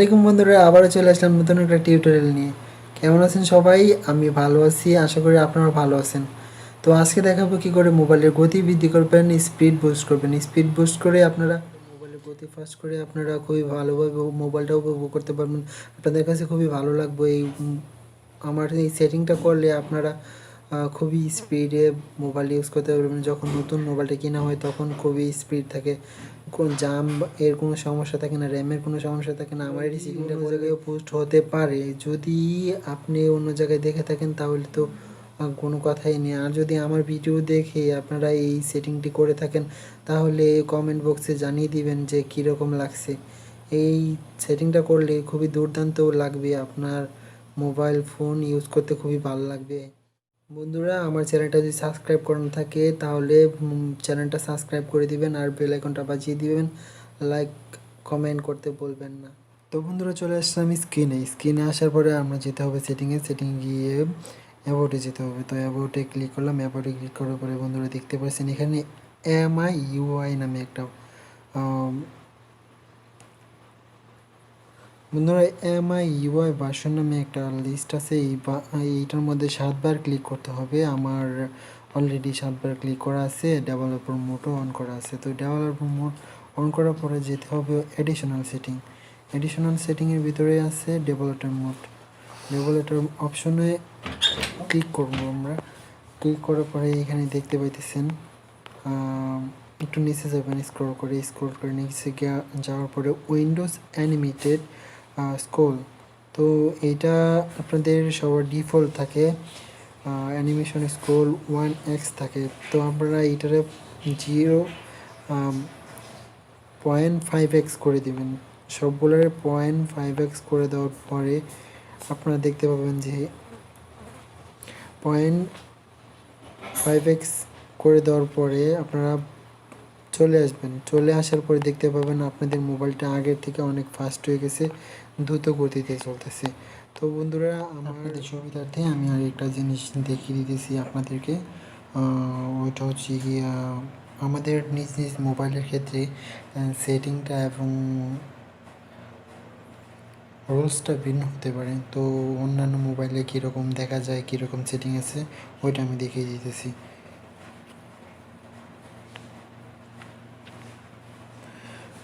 আসসালামাইকুম বন্ধুরা, আবারও চলে আসলাম নতুন একটা টিউটোরিয়াল নিয়ে। কেমন আছেন সবাই? আমি ভালো আছি, আশা করি আপনারা ভালো আছেন। তো আজকে দেখাবো কি করে মোবাইলের গতি বৃদ্ধি করবেন, স্পিড বুস্ট করবেন। স্পিড বুস্ট করে আপনারা মোবাইলের গতি ফাস্ট করে আপনারা খুবই ভালোভাবে মোবাইলটা উপভোগ করতে পারবেন। আপনাদের কাছে খুবই ভালো লাগবে এই আমার এই সেটিংটা করলে আপনারা খুবই স্পিডে মোবাইল ইউজ করতে পারবেন। যখন নতুন মোবাইলটা কেনা হয় তখন খুবই স্পিড থাকে, কোন জাম এর কোনো সমস্যা থাকে না, র্যামের কোনো সমস্যা থাকে না। আমার এই সেটিংটা অন্য জায়গায় পোস্ট হতে পারে, যদি আপনি অন্য জায়গায় দেখে থাকেন তাহলে তো কোনো কথাই নেই। আর যদি আমার ভিডিও দেখে আপনারা এই সেটিংটি করে থাকেন তাহলে কমেন্ট বক্সে জানিয়ে দিবেন যে কীরকম লাগছে। এই সেটিংটা করলে খুবই দুর্দান্ত লাগবে, আপনার মোবাইল ফোন ইউজ করতে খুবই ভালো লাগবে। বন্ধুরা, আমার চ্যানেলটা যদি সাবস্ক্রাইব করানো থাকে তাহলে চ্যানেলটা সাবস্ক্রাইব করে দিবেন আর বেল আইকনটা বাজিয়ে দিবেন। লাইক কমেন্ট করতে বলবেন না। তো বন্ধুরা, চলে আসলাম স্ক্রিনে আসার পরে আমরা যেতে হবে সেটিং গিয়ে অ্যাবাউটে যেতে হবে। তো অ্যাবাউটে ক্লিক করলাম। অ্যাবাউটে ক্লিক করার পরে বন্ধুরা দেখতে পাচ্ছেন এখানে MIUI নামে একটা বন্ধুরা MIUI ভার্সন নামে একটা লিস্ট আছে। এইটার মধ্যে 7বার ক্লিক করতে হবে। আমার অলরেডি 7বার ক্লিক করা আছে, ডেভেলপার মোডও অন করা আছে। তো ডেভেলপার মোড অন করার পরে যেতে হবে এডিশনাল সেটিংয়ের ভিতরে আছে ডেভেলপার অপশনে ক্লিক করবো আমরা। ক্লিক করার পরে এখানে দেখতে পাইতেছেন একটু নিচে যাবেন, স্ক্রল করে নিচে যাওয়ার পরে উইন্ডোজ অ্যানিমেটেড স্ক্রল। তো এইটা আপনাদের সবার ডিফল্ট থাকে, অ্যানিমেশন স্ক্রল 1x থাকে। তো আপনারা এইটারে 0.5x করে দিবেন। সবগুলোর 0.5x করে দেওয়ার পরে আপনারা দেখতে পাবেন যে 0.5x করে দেওয়ার পরে আপনারা চলে আসার পরে দেখতে পাবেন আপনাদের মোবাইলটা আগের থেকে অনেক ফাস্ট হয়ে গেছে, দ্রুত গতিতে চলতেছে। তো বন্ধুরা, আপনাদের সুবিধার্থে আমি আর একটা জিনিস দেখিয়ে দিতেছি আপনাদেরকে। ওইটা হচ্ছে গিয়ে আমাদের নিজ নিজ মোবাইলের ক্ষেত্রে সেটিংটা এবং রুলসটা ভিন্ন হতে পারে। তো অন্যান্য মোবাইলে কীরকম দেখা যায়, কীরকম সেটিং আছে, ওইটা আমি দেখিয়ে দিতেছি।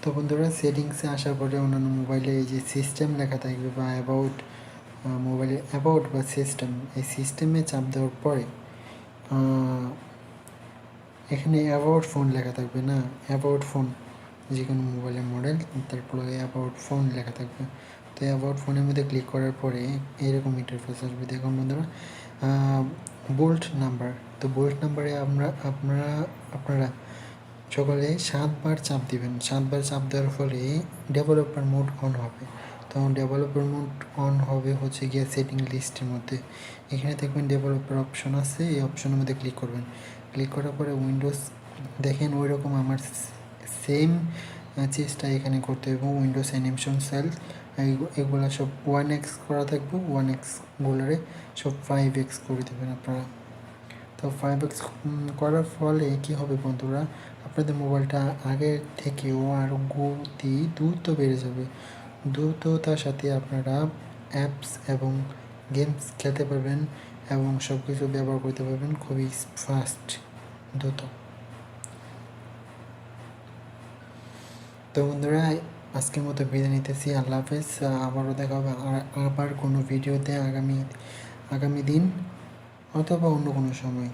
তো বন্ধুরা, সেটিংসে আসার পরে অন্যান্য মোবাইলে এই যে সিস্টেম লেখা থাকবে বা মোবাইলের অ্যাবাউট বা সিস্টেম, এই সিস্টেমে চাপ দেওয়ার পরে এখানে অ্যাবাউট ফোন লেখা থাকবে না, অ্যাবাউট ফোন যে কোনো মোবাইলের মডেল, তারপরে অ্যাবাউট ফোন লেখা থাকবে। তো অ্যাবাউট ফোনের মধ্যে ক্লিক করার পরে এরকম ইন্টারফেস আসবে। দেখুন বন্ধুরা, বোল্ট নাম্বার। তো বোল্ট নাম্বারে আপনারা সকলে 7বার চাপ দিবেন। 7বার চাপ দেওয়ার ফলে ডেভেলপার মোড অন হবে। তো ডেভেলপার মোড অন হবে হচ্ছে গিয়ে সেটিং লিস্টের মধ্যে। এখানে দেখবেন ডেভেলপার অপশন আছে, এই অপশনের মধ্যে ক্লিক করবেন। ক্লিক করার পরে উইন্ডোজ দেখেন ওই রকম আমার সেম চেষ্টা এখানে করতে হবে। উইন্ডোজ অ্যানিমেশন সেল এগুলো সব 1x করা থাকবে, 1x গুলারে সব 5x করে দেবেন আপনারা। তো 5x করার ফলে কী হবে বন্ধুরা, আপনাদের মোবাইলটা আগের থেকেও আরও গতি দ্রুত বেড়ে যাবে। দ্রুততার সাথে আপনারা অ্যাপস এবং গেমস খেলতে পারবেন এবং সব কিছু ব্যবহার করতে পারবেন খুবই ফাস্ট, দ্রুত। তো বন্ধুরা, আজকের মতো বিদায় নিতেছি। আল্লাহ হাফেজ। আবারও দেখা হবে আবার কোনো ভিডিওতে আগামী দিন অথবা অন্য কোনো সময়।